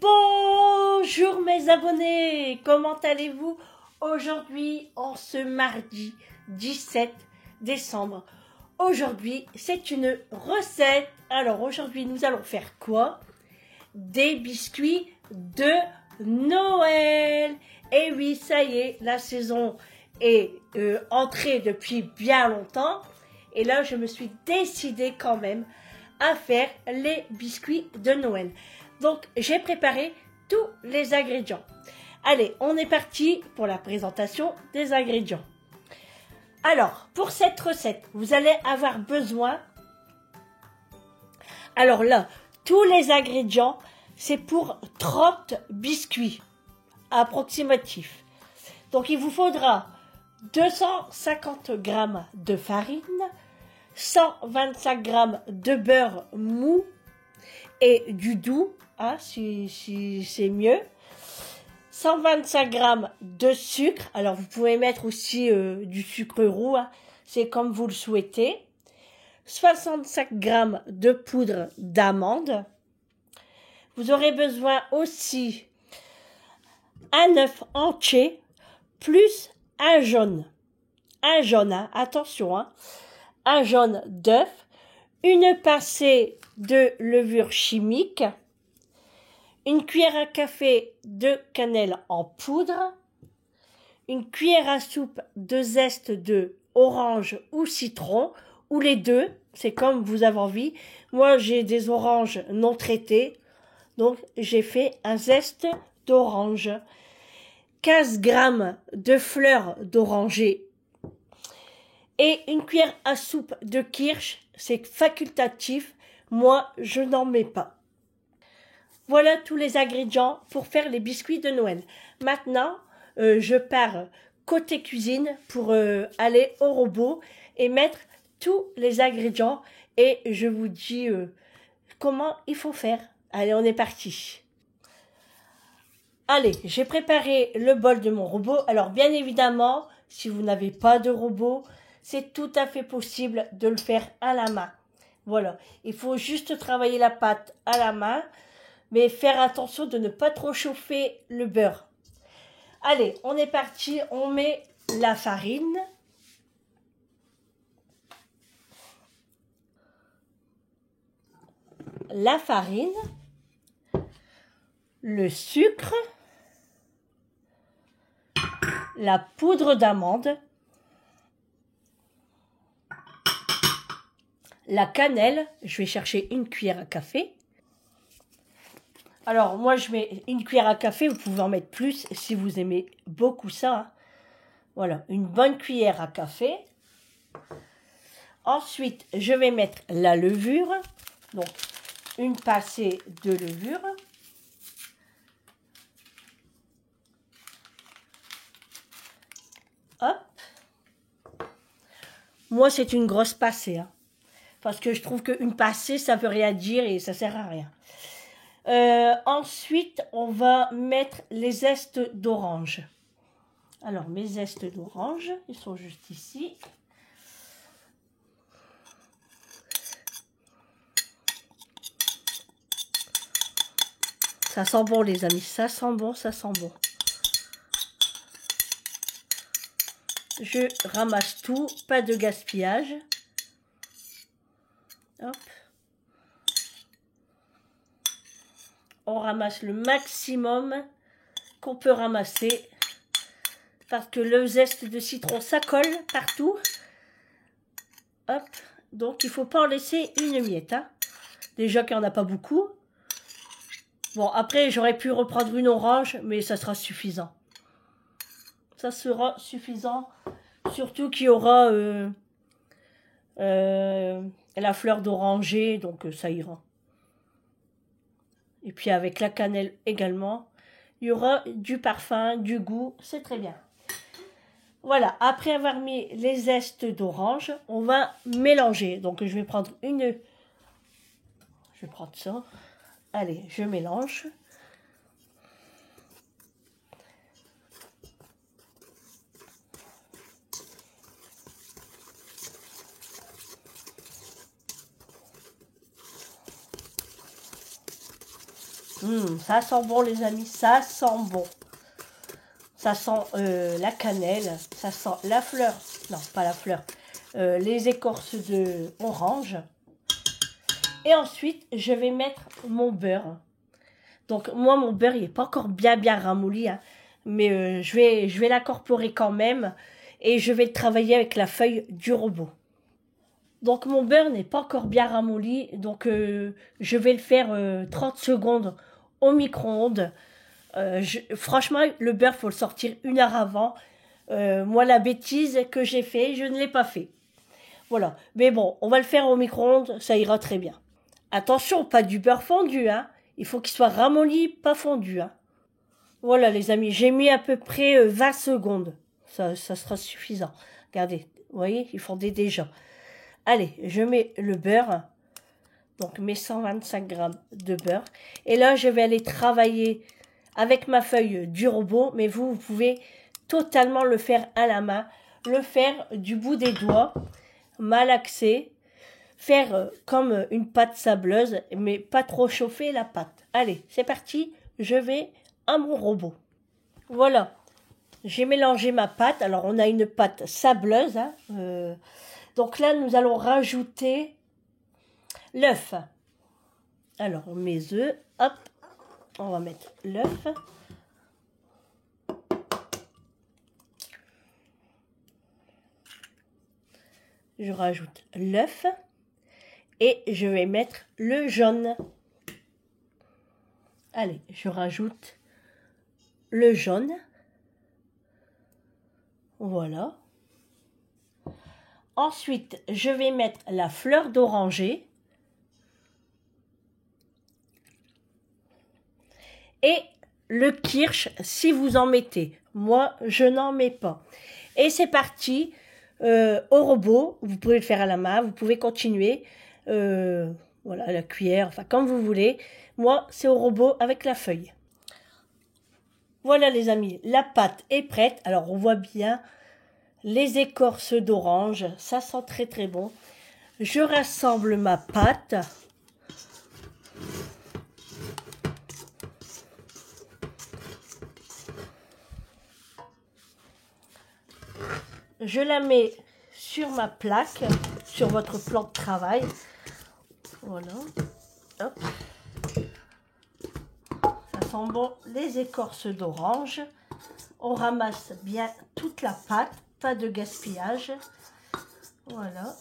Bonjour mes abonnés, comment allez-vous aujourd'hui en ce mardi 17 décembre? Aujourd'hui c'est une recette. Alors aujourd'hui nous allons faire quoi? Des biscuits de Noël. Et oui, ça y est, la saison est entrée depuis bien longtemps. Et là je me suis décidée quand même à faire les biscuits de Noël. Donc, j'ai préparé tous les ingrédients. Allez, on est parti pour la présentation des ingrédients. Alors, pour cette recette, vous allez avoir besoin... Alors là, tous les ingrédients, c'est pour 30 biscuits approximatifs. Donc, il vous faudra 250 g de farine, 125 g de beurre mou et du doux, hein, si c'est mieux, 125 g de sucre, alors vous pouvez mettre aussi du sucre roux, hein, c'est comme vous le souhaitez, 65 g de poudre d'amande, vous aurez besoin aussi un œuf entier, plus un jaune, hein, attention, hein, un jaune d'œuf, une pincée de levure chimique, une cuillère à café de cannelle en poudre, une cuillère à soupe de zeste de orange ou citron, ou les deux, c'est comme vous avez envie. Moi, j'ai des oranges non traitées, donc j'ai fait un zeste d'orange. 15 g de fleurs d'oranger et une cuillère à soupe de kirsch, c'est facultatif, moi je n'en mets pas. Voilà tous les ingrédients pour faire les biscuits de Noël. Maintenant, je pars côté cuisine pour aller au robot et mettre tous les ingrédients et je vous dis comment il faut faire. Allez, on est parti. Allez, j'ai préparé le bol de mon robot. Alors bien évidemment, si vous n'avez pas de robot, c'est tout à fait possible de le faire à la main. Voilà, il faut juste travailler la pâte à la main, mais faire attention de ne pas trop chauffer le beurre. Allez, on est parti, on met la farine. La farine, le sucre, la poudre d'amande, la cannelle, je vais chercher une cuillère à café. Alors moi je mets une cuillère à café, vous pouvez en mettre plus si vous aimez beaucoup ça. Hein. Voilà, une bonne cuillère à café. Ensuite, je vais mettre la levure, donc une pincée de levure. Hop. Moi c'est une grosse pincée, hein. Parce que je trouve qu'une pincée, ça veut rien dire et ça sert à rien. Ensuite, on va mettre les zestes d'orange. Alors, mes zestes d'orange, ils sont juste ici. Ça sent bon, les amis. Ça sent bon, ça sent bon. Je ramasse tout, pas de gaspillage. Hop. On ramasse le maximum qu'on peut ramasser parce que le zeste de citron, ça colle partout. Hop. Donc, il ne faut pas en laisser une miette. Hein. Déjà qu'il n'y en a pas beaucoup. Bon, après, j'aurais pu reprendre une orange, mais ça sera suffisant. Ça sera suffisant. Surtout qu'il y aura la fleur d'oranger, donc ça ira. Et puis avec la cannelle également, il y aura du parfum, du goût, c'est très bien. Voilà, après avoir mis les zestes d'orange, on va mélanger. Donc je vais prendre je vais prendre ça. Allez, je mélange. Ça sent bon les amis, ça sent bon. Ça sent la cannelle, ça sent la fleur, non pas la fleur, les écorces de orange. Et ensuite, je vais mettre mon beurre. Donc moi, mon beurre, il n'est pas encore bien ramolli, hein, mais je vais l'incorporer quand même et je vais le travailler avec la feuille du robot. Donc mon beurre n'est pas encore bien ramolli, donc je vais le faire 30 secondes au micro-ondes. Franchement, le beurre, faut le sortir 1 heure avant. Moi, la bêtise que j'ai fait, je ne l'ai pas fait. Voilà. Mais bon, on va le faire au micro-ondes, ça ira très bien. Attention, pas du beurre fondu, hein. Il faut qu'il soit ramolli, pas fondu, hein. Voilà, les amis, j'ai mis à peu près 20 secondes. Ça sera suffisant. Regardez, vous voyez, il fondait déjà. Allez, je mets le beurre. Donc, mes 125 grammes de beurre. Et là, je vais aller travailler avec ma feuille du robot, mais vous pouvez totalement le faire à la main, le faire du bout des doigts, malaxer, faire comme une pâte sableuse, mais pas trop chauffer la pâte. Allez, c'est parti, je vais à mon robot. Voilà, j'ai mélangé ma pâte, alors on a une pâte sableuse, hein, donc là nous allons rajouter l'œuf. Alors mes œufs, hop, on va mettre l'œuf. Je rajoute l'œuf et je vais mettre le jaune. Allez, je rajoute le jaune. Voilà. Ensuite, je vais mettre la fleur d'oranger. Et le kirsch, si vous en mettez. Moi, je n'en mets pas. Et c'est parti. Au robot, vous pouvez le faire à la main, vous pouvez continuer. Voilà, à la cuillère, enfin comme vous voulez. Moi, c'est au robot avec la feuille. Voilà les amis, la pâte est prête. Alors on voit bien les écorces d'orange, ça sent très bon. Je rassemble ma pâte. Je la mets sur ma plaque, sur votre plan de travail. Voilà. Hop. Ça sent bon les écorces d'orange. On ramasse bien toute la pâte, pas de gaspillage. Voilà.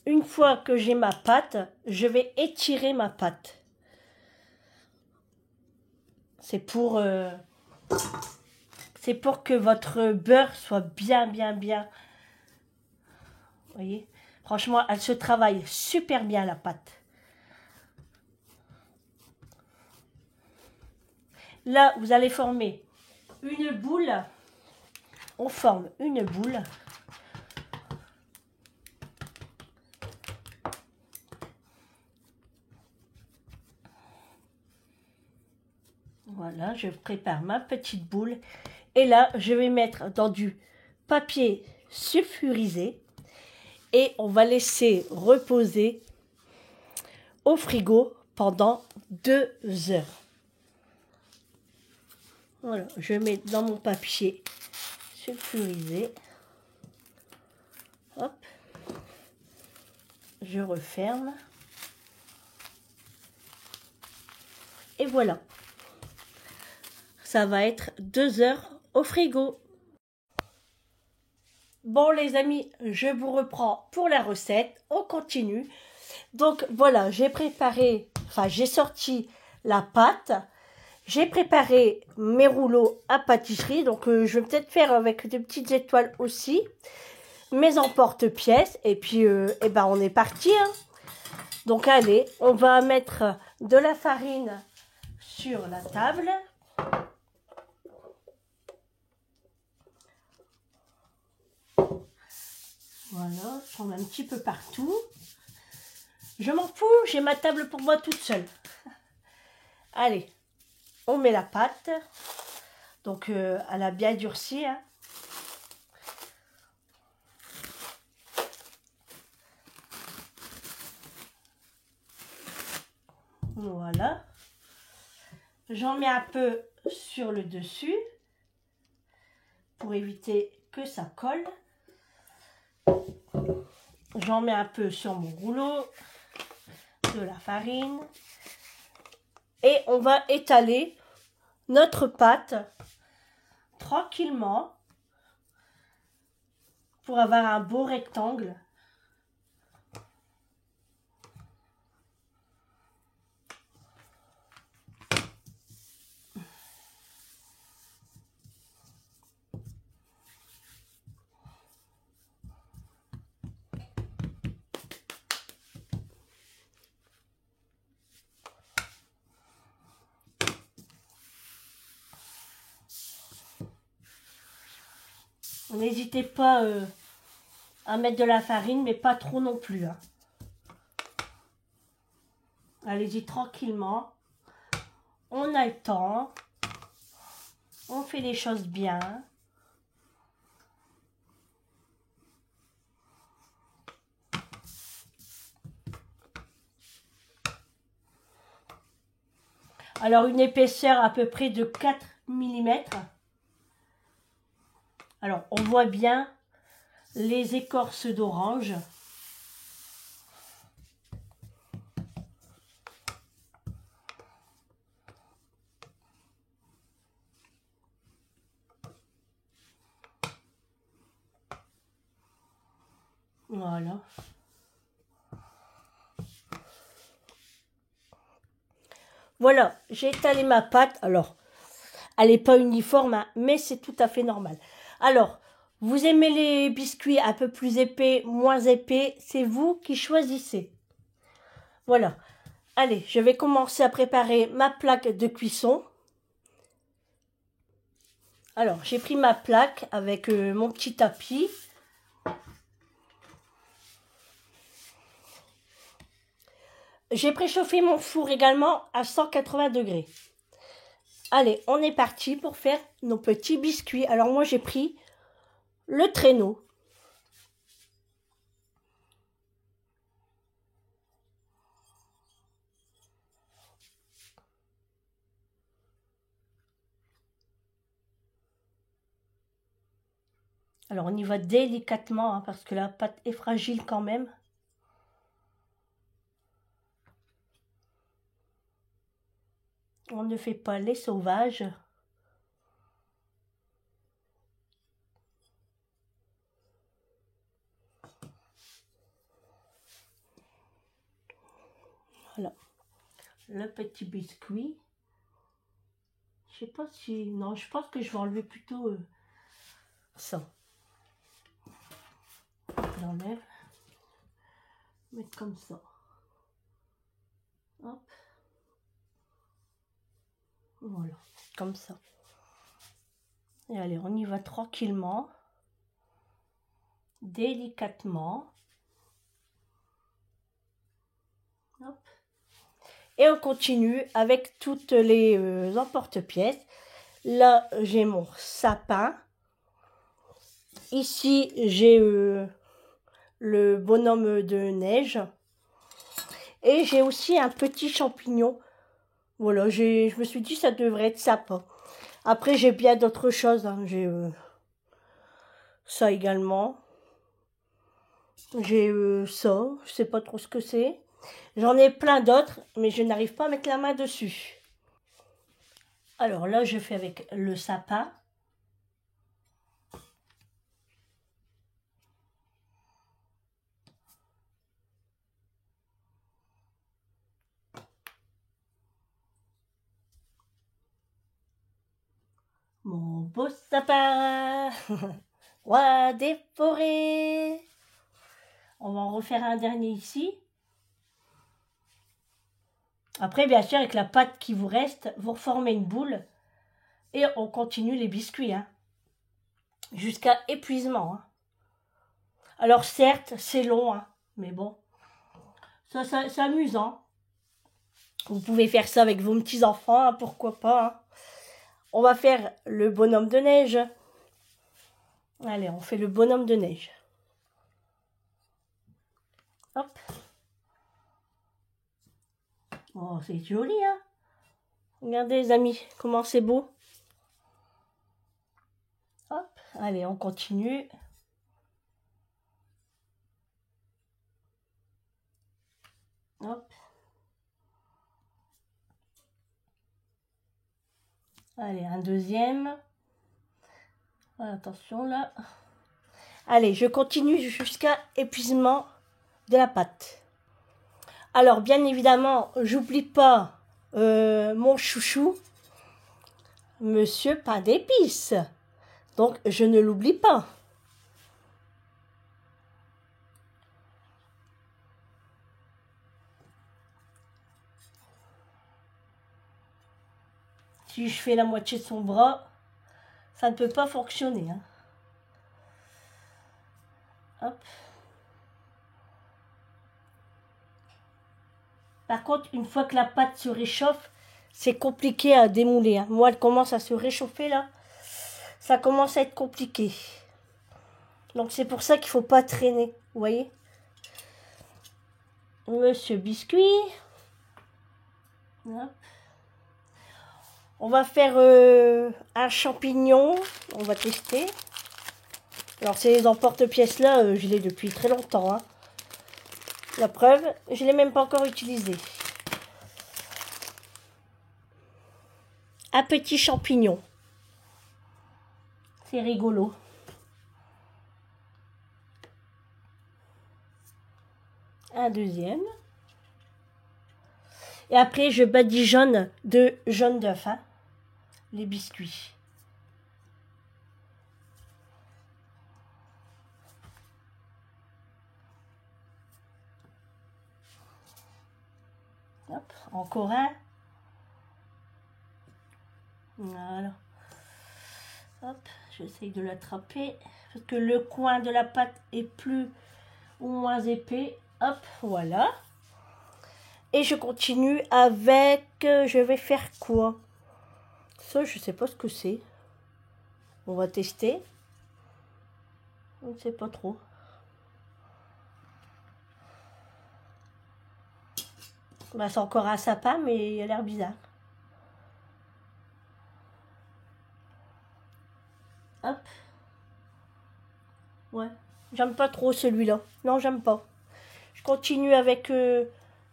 Une fois que j'ai ma pâte, je vais étirer ma pâte. C'est pour que votre beurre soit bien. Vous voyez? Franchement, elle se travaille super bien la pâte. Là, vous allez former une boule. On forme une boule. Voilà, je prépare ma petite boule. Et là, je vais mettre dans du papier sulfurisé. Et on va laisser reposer au frigo pendant 2 heures. Voilà, je mets dans mon papier sulfurisé. Hop. Je referme. Et voilà. Ça va être 2 heures au frigo. Bon les amis, je vous reprends pour la recette. On continue. Donc voilà, j'ai sorti la pâte. J'ai préparé mes rouleaux à pâtisserie. Donc je vais peut-être faire avec des petites étoiles aussi. Mes emporte-pièces. Et puis on est parti. Hein. Donc allez, on va mettre de la farine sur la table. Voilà, je prends un petit peu partout. Je m'en fous, j'ai ma table pour moi toute seule. Allez, on met la pâte. Donc, elle a bien durci. Hein. Voilà. J'en mets un peu sur le dessus pour éviter que ça colle. J'en mets un peu sur mon rouleau, de la farine. Et on va étaler notre pâte tranquillement pour avoir un beau rectangle. N'hésitez pas à mettre de la farine, mais pas trop non plus. Hein. Allez-y tranquillement. On a le temps. On fait les choses bien. Alors une épaisseur à peu près de 4 mm. Alors on voit bien les écorces d'orange. Voilà. Voilà, j'ai étalé ma pâte. Alors, elle n'est pas uniforme, hein, mais c'est tout à fait normal. Alors, vous aimez les biscuits un peu plus épais, moins épais, c'est vous qui choisissez. Voilà. Allez, je vais commencer à préparer ma plaque de cuisson. Alors, j'ai pris ma plaque avec mon petit tapis. J'ai préchauffé mon four également à 180 degrés. Allez, on est parti pour faire nos petits biscuits. Alors moi, j'ai pris le traîneau. Alors on y va délicatement hein, parce que la pâte est fragile quand même. On ne fait pas les sauvages. Voilà. Le petit biscuit. Je sais pas si... Non, je pense que je vais enlever plutôt ça. J'enlève. Mettre comme ça. Hop. Voilà. Comme ça. Et allez, on y va tranquillement. Délicatement. Hop. Et on continue avec toutes les emporte-pièces. Là, j'ai mon sapin. Ici, j'ai le bonhomme de neige. Et j'ai aussi un petit champignon. Voilà, je me suis dit ça devrait être sympa. Après, j'ai bien d'autres choses. Hein. J'ai ça également. J'ai ça, je sais pas trop ce que c'est. J'en ai plein d'autres, mais je n'arrive pas à mettre la main dessus. Alors là, je fais avec le sapin. Mon beau sapin, roi des forêts. On va en refaire un dernier ici. Après, bien sûr, avec la pâte qui vous reste, vous reformez une boule et on continue les biscuits. Hein, jusqu'à épuisement. Hein. Alors certes, c'est long, hein, mais bon, ça c'est amusant. Vous pouvez faire ça avec vos petits-enfants, hein, pourquoi pas. Hein. On va faire le bonhomme de neige. Allez, on fait le bonhomme de neige. Hop. Oh, c'est joli, hein? Regardez, les amis, comment c'est beau. Hop, allez, on continue. Hop. Allez, un deuxième. Attention, là. Allez, je continue jusqu'à épuisement de la pâte. Alors, bien évidemment, j'oublie pas mon chouchou, Monsieur Pain d'épices. Donc, je ne l'oublie pas. Si je fais la moitié de son bras, ça ne peut pas fonctionner. Hein. Hop. Par contre, une fois que la pâte se réchauffe, c'est compliqué à démouler. Hein. Moi, elle commence à se réchauffer là. Ça commence à être compliqué. Donc c'est pour ça qu'il ne faut pas traîner. Vous voyez? Monsieur Biscuit. Hop. On va faire un champignon. On va tester. Alors ces emporte-pièces là, je l'ai depuis très longtemps. Hein. La preuve, je ne l'ai même pas encore utilisé. Un petit champignon. C'est rigolo. Un deuxième. Et après, je badigeonne de jaune d'œuf, hein, les biscuits. Hop, encore un. Voilà. Hop, j'essaye de l'attraper. Parce que le coin de la pâte est plus ou moins épais. Hop, voilà. Et je continue avec... je vais faire quoi? Ça, je sais pas ce que c'est. On va tester. On ne sait pas trop. Bah, c'est encore un sapin, mais il a l'air bizarre. Hop. Ouais. J'aime pas trop celui-là. Non, j'aime pas. Je continue avec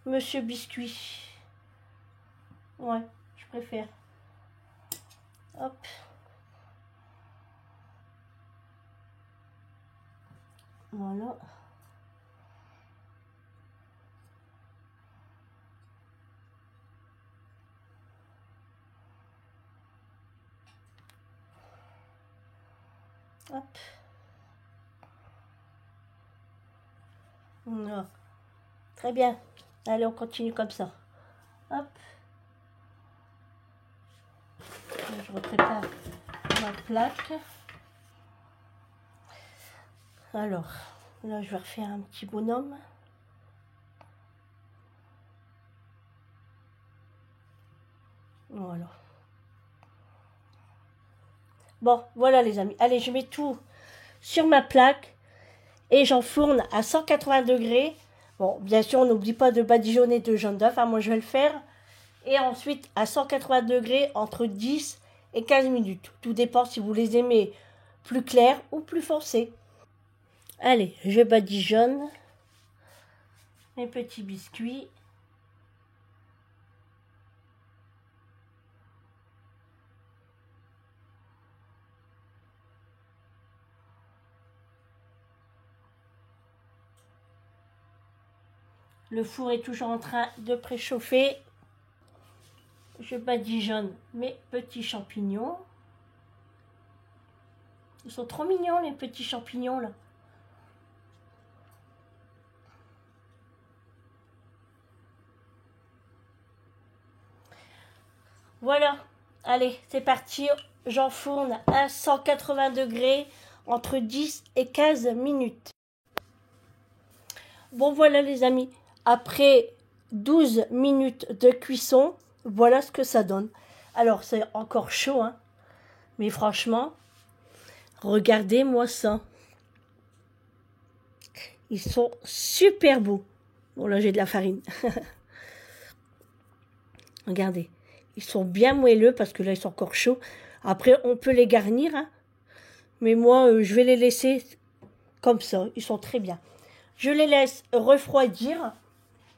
Monsieur Biscuit. Ouais, je préfère. Hop. Voilà. Hop. Non. Très bien. Allez, on continue comme ça. Hop. Je reprépare ma plaque. Alors, là, je vais refaire un petit bonhomme. Voilà. Bon, voilà les amis. Allez, je mets tout sur ma plaque et j'enfourne à 180 degrés. Bon, bien sûr, on n'oublie pas de badigeonner de jaune d'œuf. Hein, moi, je vais le faire. Et ensuite, à 180 degrés, entre 10 et 15 minutes. Tout dépend si vous les aimez plus clairs ou plus foncés. Allez, je badigeonne mes petits biscuits. Le four est toujours en train de préchauffer. Je badigeonne mes petits champignons. Ils sont trop mignons les petits champignons là. Voilà. Allez, c'est parti. J'enfourne à 180 degrés entre 10 et 15 minutes. Bon voilà les amis. Après 12 minutes de cuisson, voilà ce que ça donne. Alors c'est encore chaud, hein. Mais franchement, regardez-moi ça. Ils sont super beaux. Bon là j'ai de la farine. Regardez, ils sont bien moelleux parce que là, ils sont encore chauds. Après, on peut les garnir, hein. Mais moi, je vais les laisser comme ça. Ils sont très bien. Je les laisse refroidir.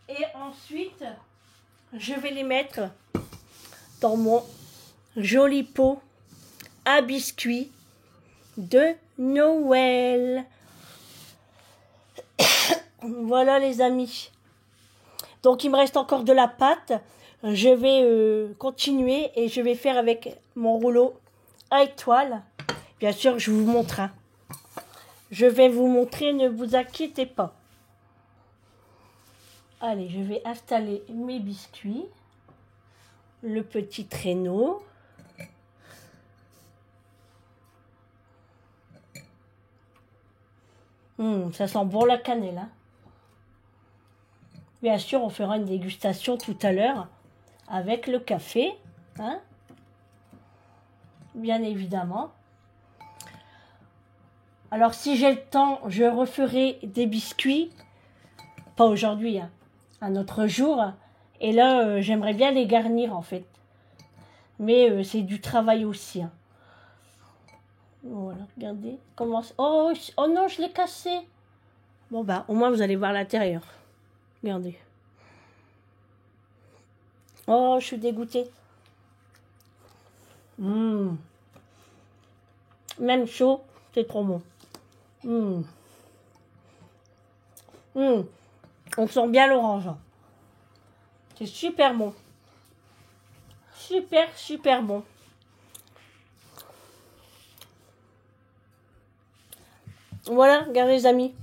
Et ensuite, je vais les mettre dans mon joli pot à biscuits de Noël. Voilà les amis. Donc il me reste encore de la pâte. Je vais continuer et je vais faire avec mon rouleau à étoiles. Bien sûr, je vous montre. Hein. Je vais vous montrer, ne vous inquiétez pas. Allez, je vais installer mes biscuits. Le petit traîneau. Ça sent bon la cannelle. Hein. Bien sûr, on fera une dégustation tout à l'heure avec le café. Hein. Bien évidemment. Alors, si j'ai le temps, je referai des biscuits. Pas aujourd'hui, hein, un autre jour. Et là, j'aimerais bien les garnir, en fait. Mais c'est du travail aussi. Hein. Voilà, regardez. Comment... Oh, oh non, je l'ai cassé. Bon, bah, au moins, vous allez voir l'intérieur. Regardez. Oh, je suis dégoûtée. Même chaud, c'est trop bon. On sent bien l'orange. C'est super bon. Super, super bon. Voilà, regardez les amis.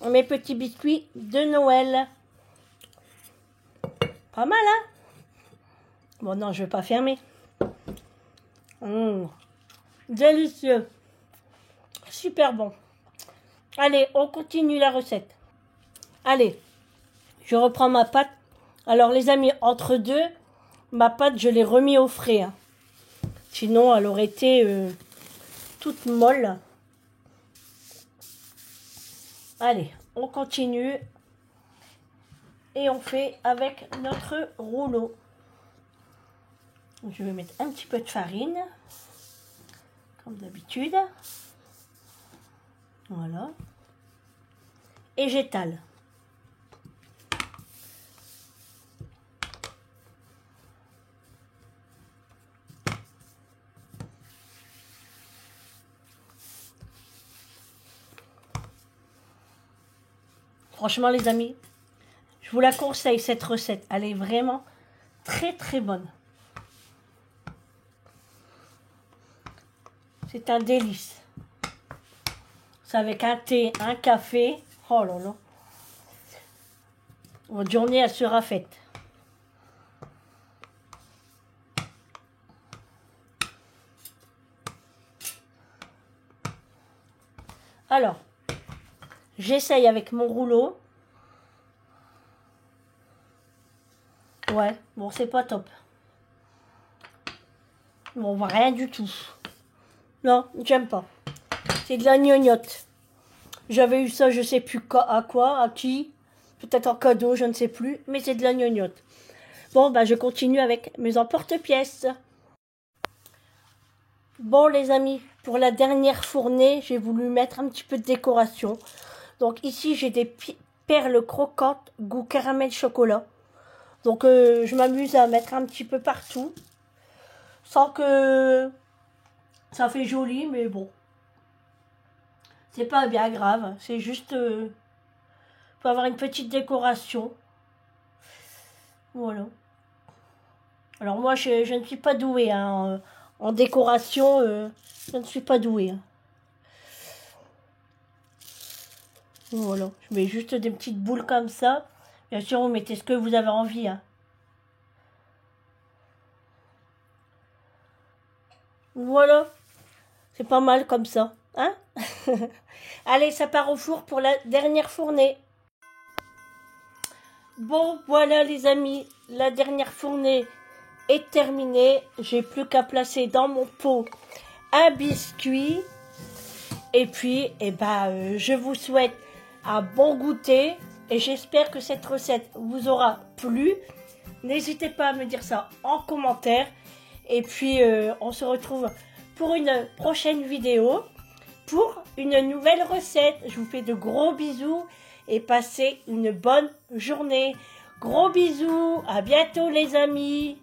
Mes petits biscuits de Noël. Pas mal, hein? Bon, non, je vais pas fermer. Délicieux. Super bon. Allez, on continue la recette. Allez, je reprends ma pâte. Alors, les amis, entre deux, ma pâte, je l'ai remis au frais. Hein. Sinon, elle aurait été toute molle. Allez, on continue. Et on fait avec notre rouleau. Je vais mettre un petit peu de farine. Comme d'habitude. Voilà. Et j'étale. Franchement, les amis, je vous la conseille, cette recette. Elle est vraiment très, très bonne. C'est un délice. C'est avec un thé, un café. Oh là là. Votre journée, elle sera faite. Alors, j'essaye avec mon rouleau. Ouais, bon, c'est pas top. Bon, on voit rien du tout. Non, j'aime pas. C'est de la gnognotte. J'avais eu ça, je sais plus à quoi, à qui. Peut-être en cadeau, je ne sais plus. Mais c'est de la gnognotte. Bon, bah, je continue avec mes emporte-pièces. Bon, les amis, pour la dernière fournée, j'ai voulu mettre un petit peu de décoration. Donc ici, j'ai des perles croquantes goût caramel chocolat. Donc je m'amuse à mettre un petit peu partout. Sans que ça fait joli, mais bon. C'est pas bien grave. C'est juste pour avoir une petite décoration. Voilà. Alors moi, je ne suis pas douée hein, en décoration. Je ne suis pas douée. Hein. Voilà. Je mets juste des petites boules comme ça. Bien sûr, vous mettez ce que vous avez envie. Hein. Voilà. C'est pas mal comme ça. Hein? Allez, ça part au four pour la dernière fournée. Bon, voilà les amis. La dernière fournée est terminée. J'ai plus qu'à placer dans mon pot un biscuit. Et puis, je vous souhaite un bon goûter. Et j'espère que cette recette vous aura plu. N'hésitez pas à me dire ça en commentaire. Et puis, on se retrouve pour une prochaine vidéo, pour une nouvelle recette. Je vous fais de gros bisous et passez une bonne journée. Gros bisous, à bientôt les amis.